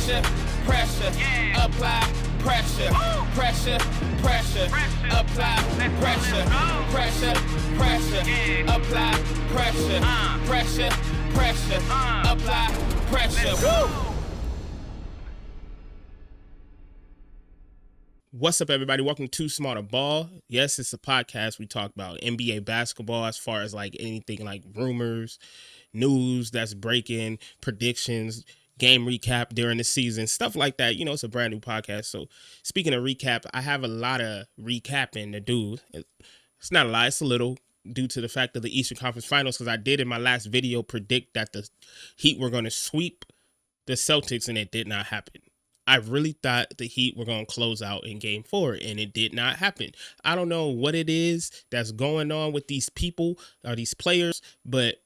Pressure, pressure, apply pressure, pressure, pressure, apply pressure, pressure, pressure, apply pressure, pressure, pressure, apply pressure. Woo! What's up, everybody? Welcome to Too Small to Ball. Yes, it's a podcast. We talk about NBA basketball as far as like anything like rumors, news that's breaking, predictions, game recap during the season, stuff like that. You know, it's a brand new podcast. So speaking of recap, I have a lot of recapping to do. It's not a lot. It's a little due to the fact of the Eastern Conference Finals, because I did in my last video predict that the Heat were going to sweep the Celtics, and it did not happen. I really thought the Heat were going to close out in Game 4, and it did not happen. I don't know what it is that's going on with these people or these players, but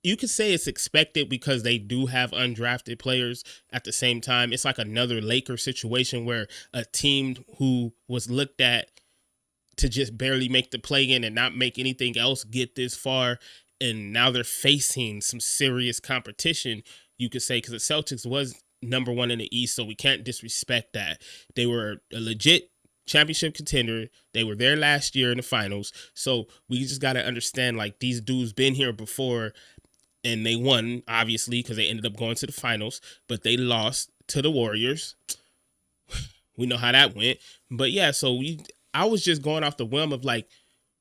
you could say it's expected because they do have undrafted players. At the same time, it's like another Lakers situation where a team who was looked at to just barely make the play-in and not make anything else get this far, and now they're facing some serious competition, you could say, because the Celtics was number one in the East, so we can't disrespect that. They were a legit championship contender. They were there last year in the finals, so we just got to understand, like, these dudes been here before, and they won, obviously, because they ended up going to the finals, but they lost to the Warriors. We know how that went. But yeah, so I was just going off the whim of, like,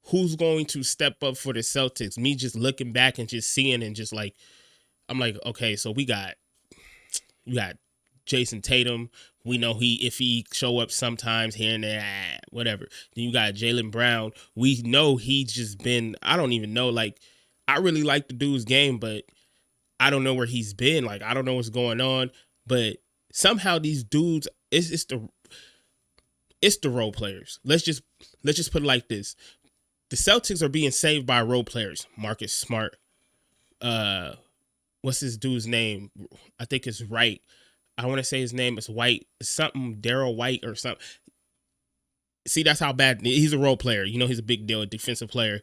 who's going to step up for the Celtics. Me just looking back and just seeing and just, like, I'm like, okay, so you got Jason Tatum. We know if he show up sometimes here and there, whatever. Then you got Jaylen Brown. We know he's just been, I don't even know, like, I really like the dude's game, but I don't know where he's been. Like, I don't know what's going on, but somehow these dudes, it's the role players. Let's just put it like this. The Celtics are being saved by role players. Marcus Smart, what's this dude's name? I think it's Wright. I want to say his name is White. Something Daryl White or something. See, that's how bad he's a role player. You know, he's a big deal, a defensive player.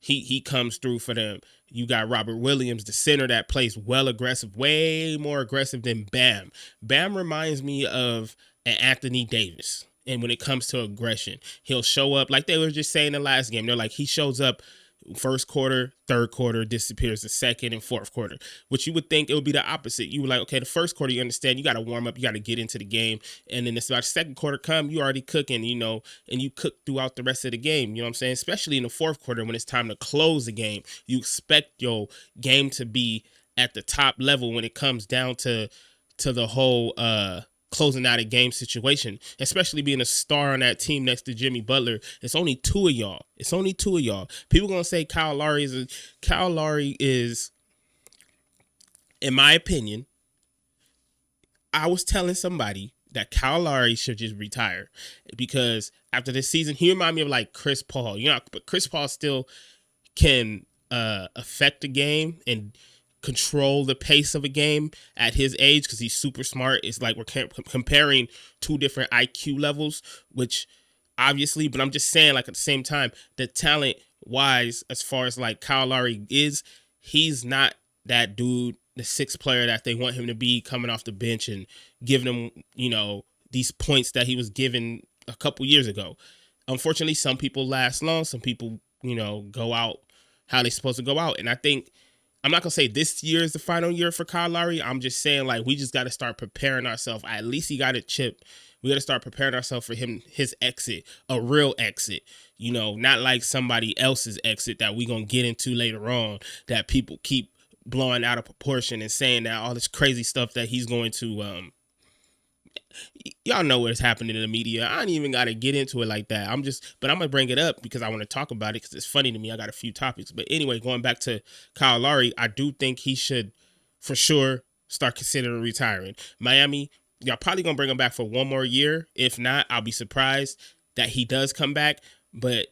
He comes through for them. You got Robert Williams, the center that plays well aggressive, way more aggressive than Bam. Bam reminds me of an Anthony Davis. And when it comes to aggression, he'll show up like they were just saying the last game. They're like, he shows up first quarter, third quarter, disappears the second and fourth quarter, which you would think it would be the opposite. You were like, okay, the first quarter, you understand, you got to warm up, you got to get into the game. And then it's about the second quarter come, you already cooking, you know, and you cook throughout the rest of the game. You know what I'm saying? Especially in the fourth quarter when it's time to close the game, you expect your game to be at the top level when it comes down to the whole, closing out a game situation, especially being a star on that team next to Jimmy Butler. It's only two of y'all. People gonna say Kyle Lowry is, in my opinion, I was telling somebody that Kyle Lowry should just retire because after this season, he remind me of like Chris Paul. You know, but Chris Paul still can affect the game and control the pace of a game at his age because he's super smart. It's like we're comparing two different IQ levels, which obviously, but I'm just saying, like, at the same time, the talent wise, as far as like Kyle Lowry is, he's not that dude, the sixth player that they want him to be, coming off the bench and giving him, you know, these points that he was given a couple years ago. Unfortunately, some people last long, some people, you know, go out how they're supposed to go out. And I think, I'm not going to say this year is the final year for Kyle Lowry. I'm just saying, like, we just got to start preparing ourselves. At least he got a chip. We got to start preparing ourselves for his exit, a real exit, you know, not like somebody else's exit that we going to get into later on that people keep blowing out of proportion and saying that all this crazy stuff that he's going to, y'all know what's happening in the media. I ain't even got to get into it like that. But I'm going to bring it up because I want to talk about it because it's funny to me. I got a few topics. But anyway, going back to Kyle Lowry, I do think he should for sure start considering retiring. Miami, y'all probably going to bring him back for one more year. If not, I'll be surprised that he does come back. But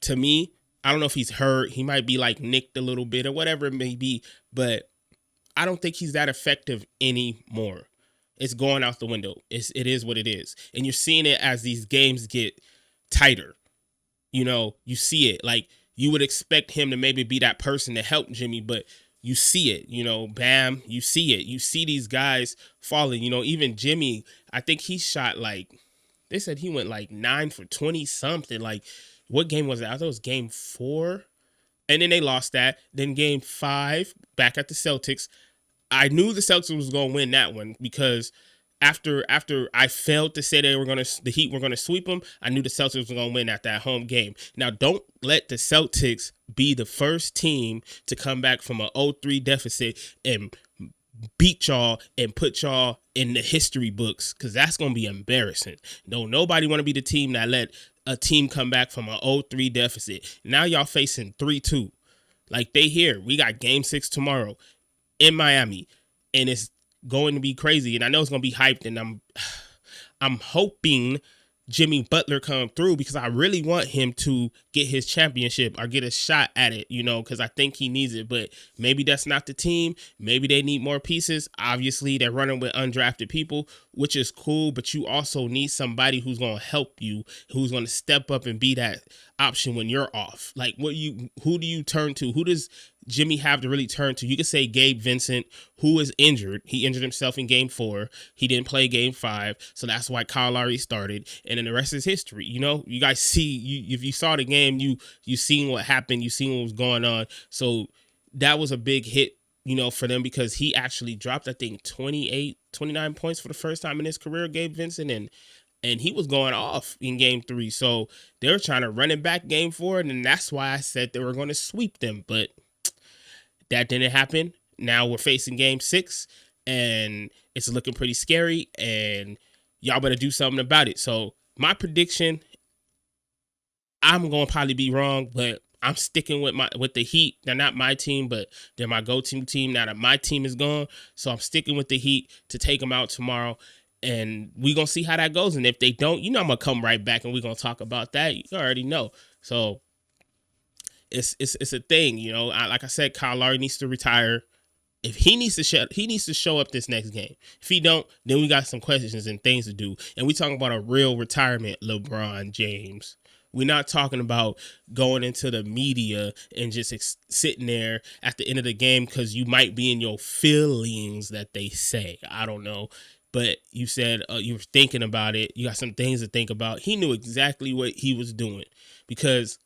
to me, I don't know if he's hurt. He might be like nicked a little bit or whatever it may be. But I don't think he's that effective anymore. It's going out the window. It is what it is. And you're seeing it as these games get tighter. You know, you see it. Like, you would expect him to maybe be that person to help Jimmy, but you see it, Bam, you see it. You see these guys falling, even Jimmy, I think he shot like, they said he went like 9 for 20 something. Like, what game was that? I thought it was game 4. And then they lost that. Then game 5, back at the Celtics. I knew the Celtics was going to win that one because after I failed to say the Heat were gonna sweep them, I knew the Celtics were gonna win at that home game. Now, don't let the Celtics be the first team to come back from a 0-3 deficit and beat y'all and put y'all in the history books, because that's gonna be embarrassing. Don't nobody want to be the team that let a team come back from a 0-3 deficit. Now y'all facing 3-2. Like, they here. We got game 6 tomorrow in Miami, and it's going to be crazy, and I know it's going to be hyped, and I'm hoping Jimmy Butler come through, because I really want him to get his championship or get a shot at it, because I think he needs it. But maybe that's not the team. Maybe they need more pieces. Obviously, they're running with undrafted people, which is cool, but you also need somebody who's going to help you, who's going to step up and be that option when you're off. Like, who do you turn to? Who does Jimmy have to really turn to? You could say Gabe Vincent, who is injured. He injured himself in game 4. He didn't play game 5. So that's why Kyle Lowry started. And then the rest is history. You guys see, if you saw the game, you seen what happened. You seen what was going on. So that was a big hit, for them, because he actually dropped, I think, 29 points for the first time in his career, Gabe Vincent. And he was going off in game 3. So they were trying to run it back game 4. And that's why I said they were going to sweep them. But that didn't happen. Now we're facing game 6, and it's looking pretty scary, and y'all better do something about it. So my prediction, I'm going to probably be wrong, but I'm sticking with the Heat. They're not my team, but they're my go-to team now that my team is gone. So I'm sticking with the Heat to take them out tomorrow, and we're going to see how that goes. And if they don't, I'm going to come right back, and we're going to talk about that. You already know. So it's a thing, like I said, Kyle Lowry needs to retire. If he needs to show up this next game. If he don't, then we got some questions and things to do. And we talking about a real retirement, LeBron James. We're not talking about going into the media and just sitting there at the end of the game because you might be in your feelings, that they say. I don't know. But you said you were thinking about it. You got some things to think about. He knew exactly what he was doing, because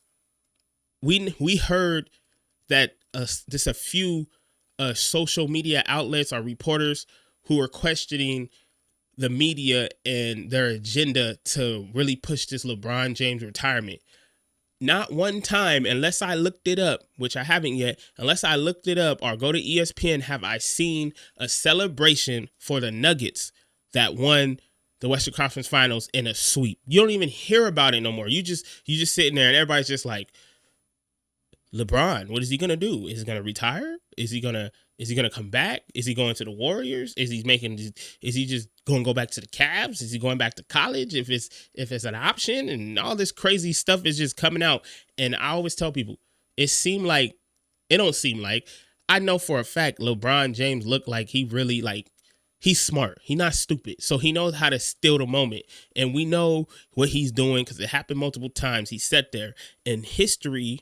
we heard that just a few social media outlets or reporters who are questioning the media and their agenda to really push this LeBron James retirement. Not one time, unless I looked it up, which I haven't yet, unless I looked it up or go to ESPN, have I seen a celebration for the Nuggets that won the Western Conference Finals in a sweep. You don't even hear about it no more. You just sitting there and everybody's just like, LeBron, what is he gonna do? Is he gonna retire? Is he gonna come back? Is he going to the Warriors? Is he just gonna go back to the Cavs? Is he going back to college if it's an option? And all this crazy stuff is just coming out. And I always tell people, it don't seem like, I know for a fact LeBron James looked like he really, like, he's smart. He's not stupid. So he knows how to steal the moment. And we know what he's doing because it happened multiple times. He sat there, and history,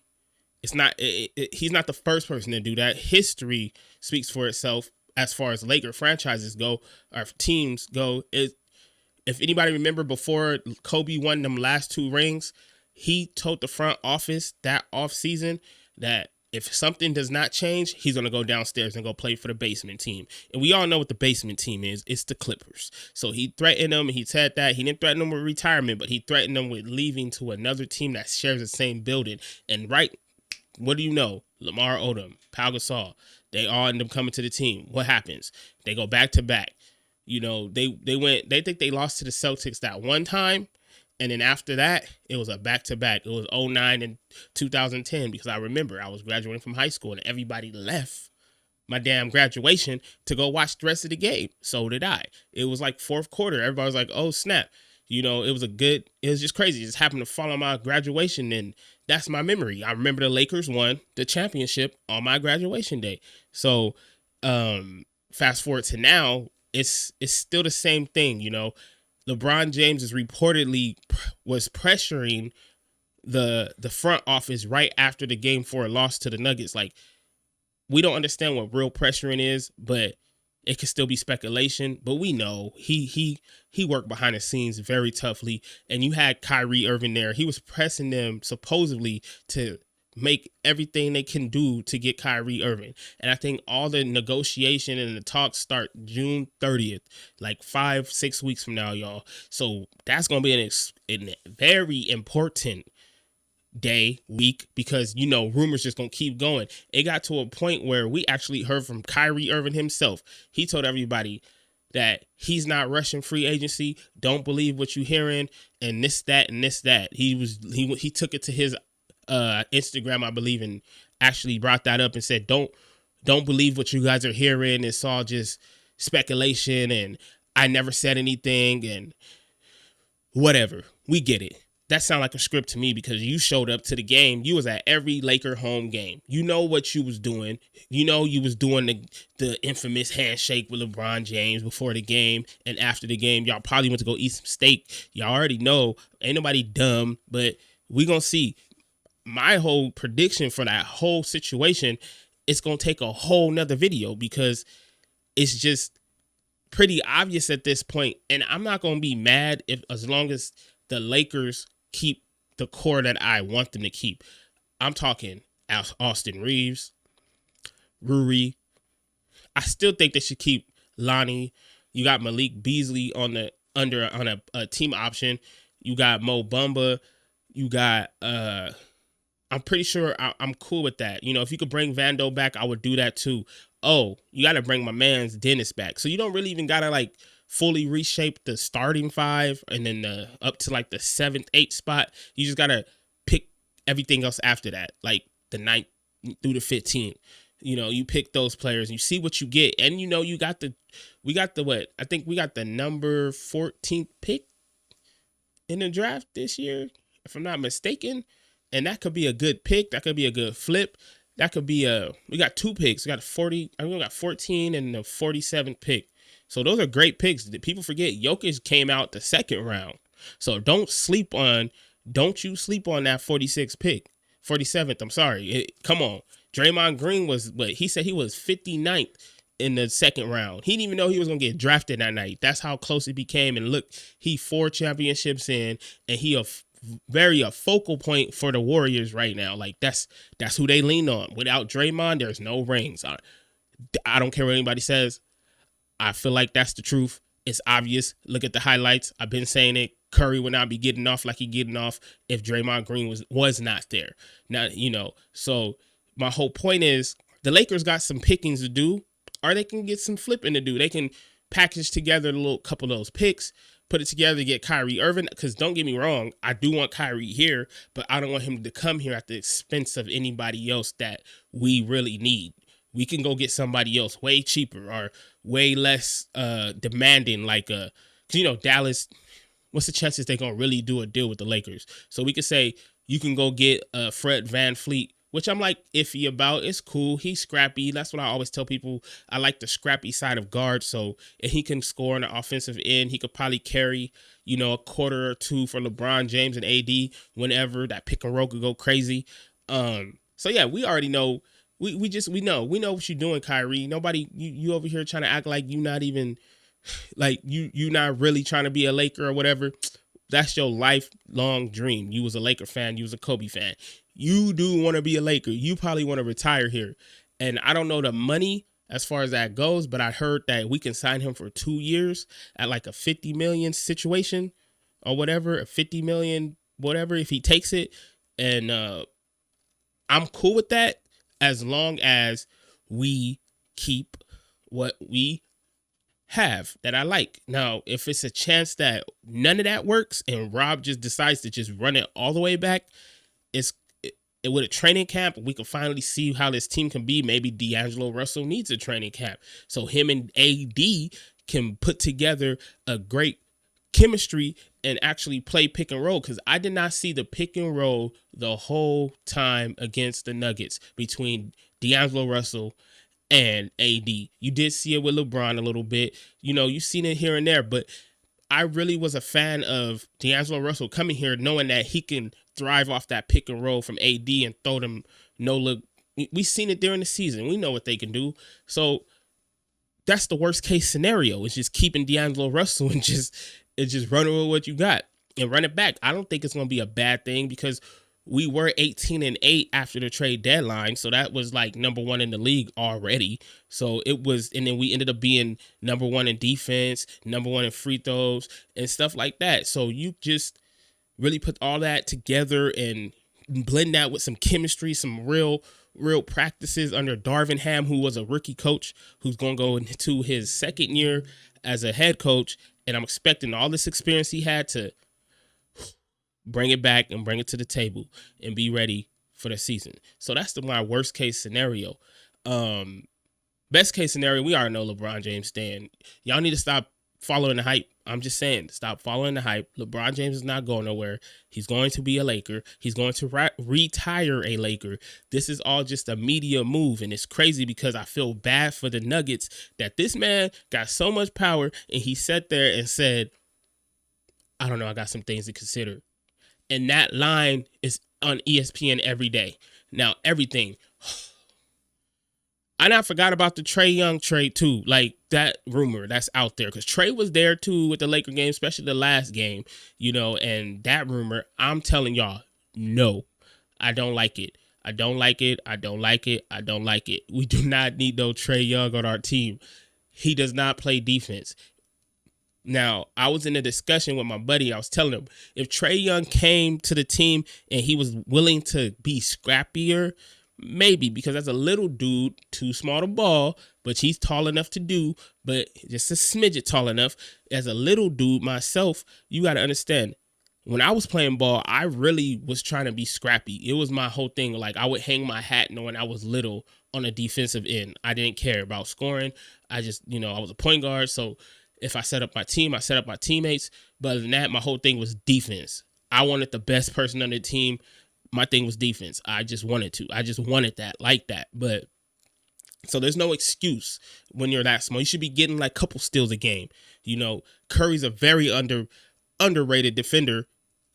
he's not the first person to do that. History speaks for itself as far as Laker franchises go, or teams go. If anybody remember, before Kobe won them last 2 rings, he told the front office that off season that if something does not change, he's going to go downstairs and go play for the basement team. And we all know what the basement team is. It's the Clippers. So he threatened them, and he said that. He didn't threaten them with retirement, but he threatened them with leaving to another team that shares the same building. And what do you know? Lamar Odom, Pau Gasol, they all end up coming to the team. What happens? They go back to back. They think they lost to the Celtics that one time. And then after that, it was a back-to-back. It was 2009 and 2010, because I remember I was graduating from high school and everybody left my damn graduation to go watch the rest of the game. So did I. It was like fourth quarter. Everybody was like, oh, snap. It was just crazy. It just happened to fall on my graduation, and that's my memory. I remember the Lakers won the championship on my graduation day. So fast forward to now, it's still the same thing, LeBron James was pressuring the front office right after the Game 4 loss to the Nuggets. Like, We don't understand what real pressuring is, but it could still be speculation. But we know he worked behind the scenes very toughly. And you had Kyrie Irving there. He was pressing them supposedly to make everything they can do to get Kyrie Irving. And I think all the negotiation and the talks start June 30th, like 5-6 weeks from now, y'all. So that's gonna be an very important day, week, because rumors just gonna keep going. It got to a point where we actually heard from Kyrie Irving himself. He told everybody that he's not rushing free agency. Don't believe what you hearing, and this, that, and this, that. He took it to his Instagram, I believe, and actually brought that up and said, don't believe what you guys are hearing. It's all just speculation, and I never said anything, and whatever. We get it. That sounded like a script to me, because you showed up to the game. You was at every Laker home game. You know what you was doing. You was doing the infamous handshake with LeBron James before the game and after the game. Y'all probably went to go eat some steak. Y'all already know. Ain't nobody dumb, but we gonna see. My whole prediction for that whole situation, it's gonna take a whole nother video, because it's just pretty obvious at this point. And I'm not gonna be mad as long as the Lakers keep the core that I want them to keep. I'm talking Austin Reeves, Ruri. I still think they should keep Lonnie. You got Malik Beasley on a team option. You got Mo Bamba. You got I'm pretty sure I'm cool with that. If you could bring Vando back, I would do that too. Oh, you got to bring my man's Dennis back. So you don't really even got to fully reshape the starting five and then up to the 7th, 8th spot. You just got to pick everything else after that, like the 9th through the 15th. You pick those players, you see what you get. And we got the what? I think we got the number 14th pick in the draft this year, if I'm not mistaken. And that could be a good pick. That could be a good flip. That could be we got 2 picks. We got 14 and the 47th pick. So those are great picks. People forget Jokic came out the 2nd round. So don't you sleep on that 46th pick. 47th, I'm sorry. Come on. Draymond Green he said he was 59th in the 2nd round. He didn't even know he was going to get drafted that night. That's how close it became. And look, he 4 championships in, and he a focal point for the Warriors right now. That's who they lean on. Without Draymond, there's no rings. I don't care what anybody says. I feel like that's the truth. It's obvious. Look at the highlights. I've been saying it. Curry would not be getting off like he getting off if Draymond Green was not there. Now, so my whole point is the Lakers got some pickings to do, or they can get some flipping to do. They can package together a little couple of those picks, put it together to get Kyrie Irving. Because don't get me wrong, I do want Kyrie here, but I don't want him to come here at the expense of anybody else that we really need. We can go get somebody else way cheaper or way less demanding, Dallas. What's the chances they're going to really do a deal with the Lakers? So we could say you can go get Fred VanVleet, which I'm iffy about. It's cool. He's scrappy. That's what I always tell people. I like the scrappy side of guard. So if he can score on the offensive end, he could probably carry, a quarter or two for LeBron James and AD whenever that pick and roll could go crazy. So yeah, we already know. We know what you're doing, Kyrie. Nobody, you over here trying to act like you not even, you not really trying to be a Laker or whatever. That's your lifelong dream. You was a Laker fan. You was a Kobe fan. You do want to be a Laker. You probably want to retire here. And I don't know the money as far as that goes, but I heard that we can sign him for 2 years at a 50 million situation or whatever, a 50 million, whatever, if he takes it. And I'm cool with that, as long as we keep what we have that I like. Now, if it's a chance that none of that works and Rob just decides to just run it all the way back, it with a training camp, we can finally see how this team can be. Maybe D'Angelo Russell needs a training camp, so him and AD can put together a great chemistry and actually play pick and roll, because I did not see the pick and roll the whole time against the Nuggets between D'Angelo Russell and AD. You did see it with LeBron a little bit. You've seen it here and there, but I really was a fan of D'Angelo Russell coming here knowing that he can thrive off that pick and roll from AD and throw them no-look We seen it during the season. We know what they can do. So that's the worst case scenario. It's just keeping D'Angelo Russell and just running with what you got and run it back. I don't think it's going to be a bad thing because we were 18-8 after the trade deadline. So that was like number one in the league already. So it was, and then we ended up being number one in defense, number one in free throws and stuff like that. So you just really put all that together and blend that with some chemistry, some real practices under Darvin Ham, who was a rookie coach, who's going to go into his second year as a head coach. And I'm expecting all this experience he had to bring it back and bring it to the table and be ready for the season. So that's my worst case scenario. Best case scenario, we already know LeBron James staying. Y'all need to stop following the hype. I'm just saying, stop following the hype. LeBron James is not going nowhere. He's going to be a Laker. He's going to retire a Laker. This is all just a media move, and it's crazy because I feel bad for the Nuggets that this man got so much power, and he sat there and said, I don't know, I got some things to consider. And that line is on ESPN every day. Now, everything. I forgot about the Trae Young trade too, like that rumor that's out there, because Trae was there too with the Laker game, especially the last game, and that rumor, I'm telling y'all, no, I don't like it. I don't like it. I don't like it. I don't like it. We do not need no Trae Young on our team. He does not play defense. Now, I was in a discussion with my buddy. I was telling him if Trae Young came to the team and he was willing to be scrappier, maybe, because as a little dude, too small to ball, but he's tall enough to do, but just a smidget tall enough. As a little dude myself, you got to understand, when I was playing ball, I really was trying to be scrappy. It was my whole thing. Like, I would hang my hat knowing I was little on a defensive end. I didn't care about scoring. I just, I was a point guard. So if I set up my team, I set up my teammates. But other than that, my whole thing was defense. I wanted the best person on the team. My thing was defense. I just wanted that, like that. But so there's no excuse when you're that small. You should be getting like a couple steals a game. Curry's a very underrated defender.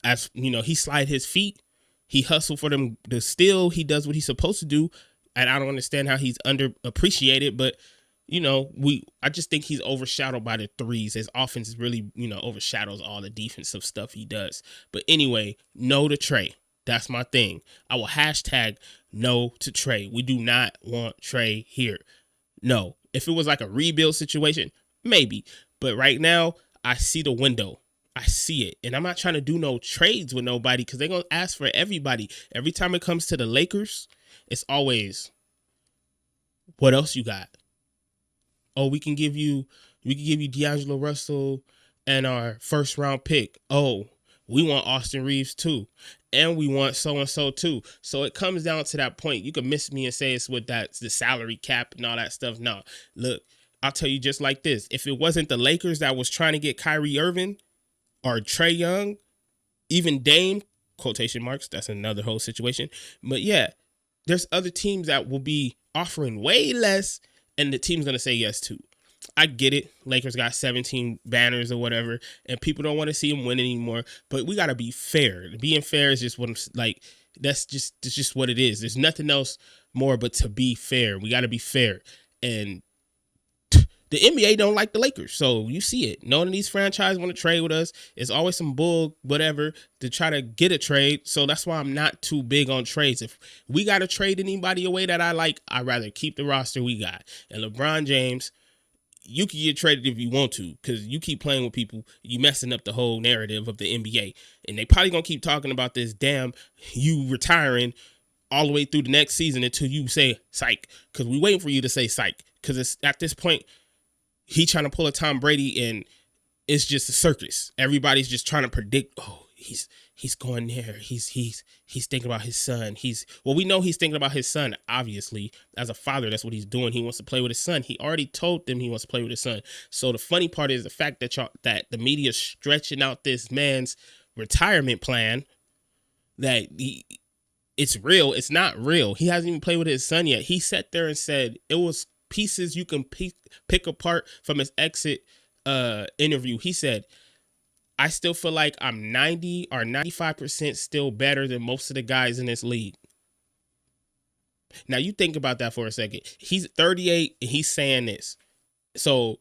As he slide his feet, he hustle for them to steal. He does what he's supposed to do, and I don't understand how he's underappreciated. But I just think he's overshadowed by the threes. His offense really overshadows all the defensive stuff he does. But anyway, no to Trae. That's my thing. I will hashtag no to Trae. We do not want Trae here. No. If it was like a rebuild situation, maybe. But right now, I see the window. I see it. And I'm not trying to do no trades with nobody because they're going to ask for everybody. Every time it comes to the Lakers, it's always, what else you got? Oh, we can give you D'Angelo Russell and our first round pick. Oh, we want Austin Reeves too. And we want so-and-so too. So it comes down to that point. You can miss me and say it's with the salary cap and all that stuff. No, look, I'll tell you just like this. If it wasn't the Lakers that was trying to get Kyrie Irving or Trae Young, even Dame, quotation marks, that's another whole situation. But yeah, there's other teams that will be offering way less and the team's going to say yes to. I get it. Lakers got 17 banners or whatever, and people don't want to see them win anymore. But we got to be fair. Being fair is just what I'm like. That's just what it is. There's nothing else more but to be fair. We got to be fair. And the NBA don't like the Lakers, so you see it. None of these franchises want to trade with us. It's always some bull, whatever, to try to get a trade. So that's why I'm not too big on trades. If we got to trade anybody away that I like, I'd rather keep the roster we got. And LeBron James, you can get traded if you want to, because you keep playing with people, you messing up the whole narrative of the NBA. And they probably going to keep talking about this damn you retiring all the way through the next season until you say psych, because we waiting for you to say psych, because it's at this point, he trying to pull a Tom Brady and it's just a circus. Everybody's just trying to predict, oh, he's going there. He's thinking about his son. We know he's thinking about his son, obviously. As a father, that's what he's doing. He wants to play with his son. He already told them he wants to play with his son. So the funny part is the fact that the media is stretching out this man's retirement plan, that it's real. It's not real. He hasn't even played with his son yet. He sat there and said it was pieces you can pick apart from his exit interview. He said, I still feel like I'm 90 or 95% still better than most of the guys in this league. Now you think about that for a second. He's 38 and he's saying this. So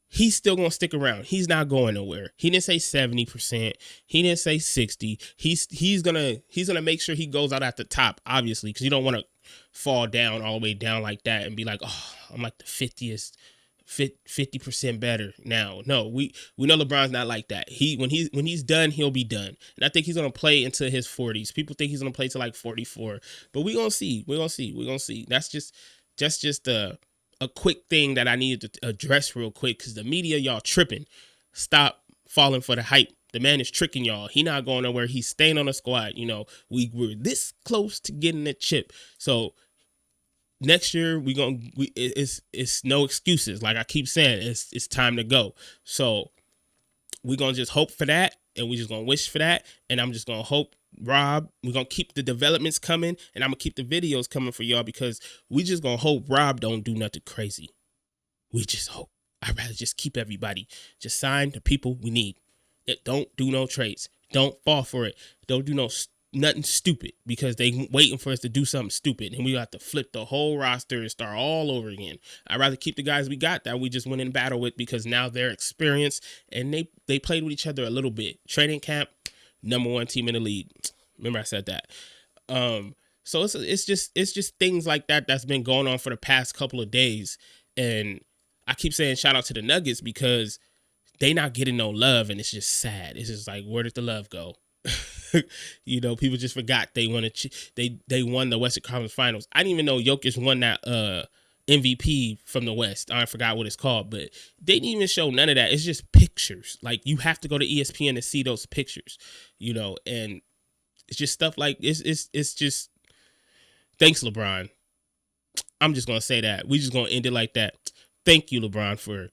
he's still gonna stick around. He's not going nowhere. He didn't say 70%. He didn't say 60. He's gonna make sure he goes out at the top, obviously, because you don't want to fall down all the way down like that and be like, oh, I'm like the 50% better now. No, we know LeBron's not like that. When he's done, he'll be done. And I think he's gonna play into his 40s. People think he's gonna play to like 44, but we're gonna see. That's just a quick thing that I needed to address real quick, because the media, y'all tripping. Stop falling for the hype. The man is tricking y'all. He not going nowhere. He's staying on the squad. You know, we were this close to getting a chip. So next year it's no excuses. Like I keep saying, it's time to go. So we're gonna just hope for that, and we just gonna wish for that. And I'm just gonna hope, Rob, we're gonna keep the developments coming, and I'm gonna keep the videos coming for y'all, because we just gonna hope Rob don't do nothing crazy. We just hope. I'd rather just keep everybody. Just sign the people we need. Don't do no trades. Don't fall for it. Don't do nothing stupid, because they waiting for us to do something stupid, and we have to flip the whole roster and start all over again. I'd rather keep the guys we got that we just went in battle with, because now they're experienced and they played with each other a little bit. Training camp, #1 team in the league. Remember I said that. So it's just things like that that's been going on for the past couple of days, and I keep saying shout out to the Nuggets, because they not getting no love, and it's just sad. It's just like, where did the love go? You know, people just forgot they won they won the Western Conference Finals. I didn't even know Jokic won that MVP from the West. I forgot what it's called, but they didn't even show none of that. It's just pictures. Like, you have to go to ESPN to see those pictures, you know, and it's just stuff like it's just, thanks, LeBron. I'm just gonna say that. We just gonna end it like that. Thank you, LeBron, for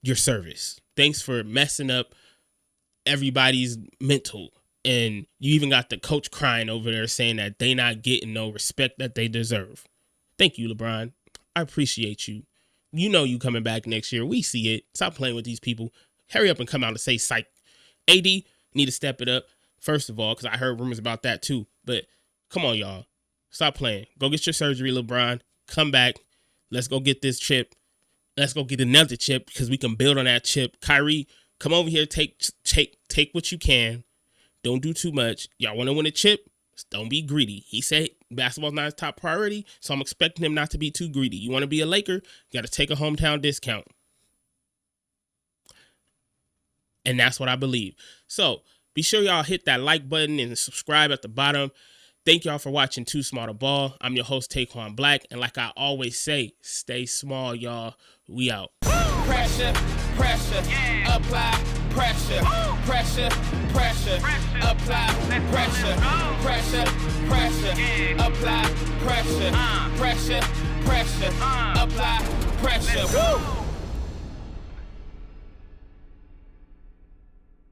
your service. Thanks for messing up everybody's mental. And you even got the coach crying over there saying that they not getting no respect that they deserve. Thank you, LeBron. I appreciate you. You know you coming back next year. We see it. Stop playing with these people. Hurry up and come out and say psych. AD need to step it up, first of all, because I heard rumors about that too. But come on, y'all. Stop playing. Go get your surgery, LeBron. Come back. Let's go get this chip. Let's go get another chip, because we can build on that chip. Kyrie, come over here. Take what you can. Don't do too much. Y'all want to win a chip? Don't be greedy. He said basketball's not his top priority, so I'm expecting him not to be too greedy. You want to be a Laker? You got to take a hometown discount. And that's what I believe. So be sure y'all hit that like button and subscribe at the bottom. Thank y'all for watching Too Small to Ball. I'm your host, Taquan Black. And like I always say, stay small, y'all. We out. Pressure, yeah. Apply pressure, pressure, apply pressure, yeah. Apply pressure, pressure, apply pressure. Woo!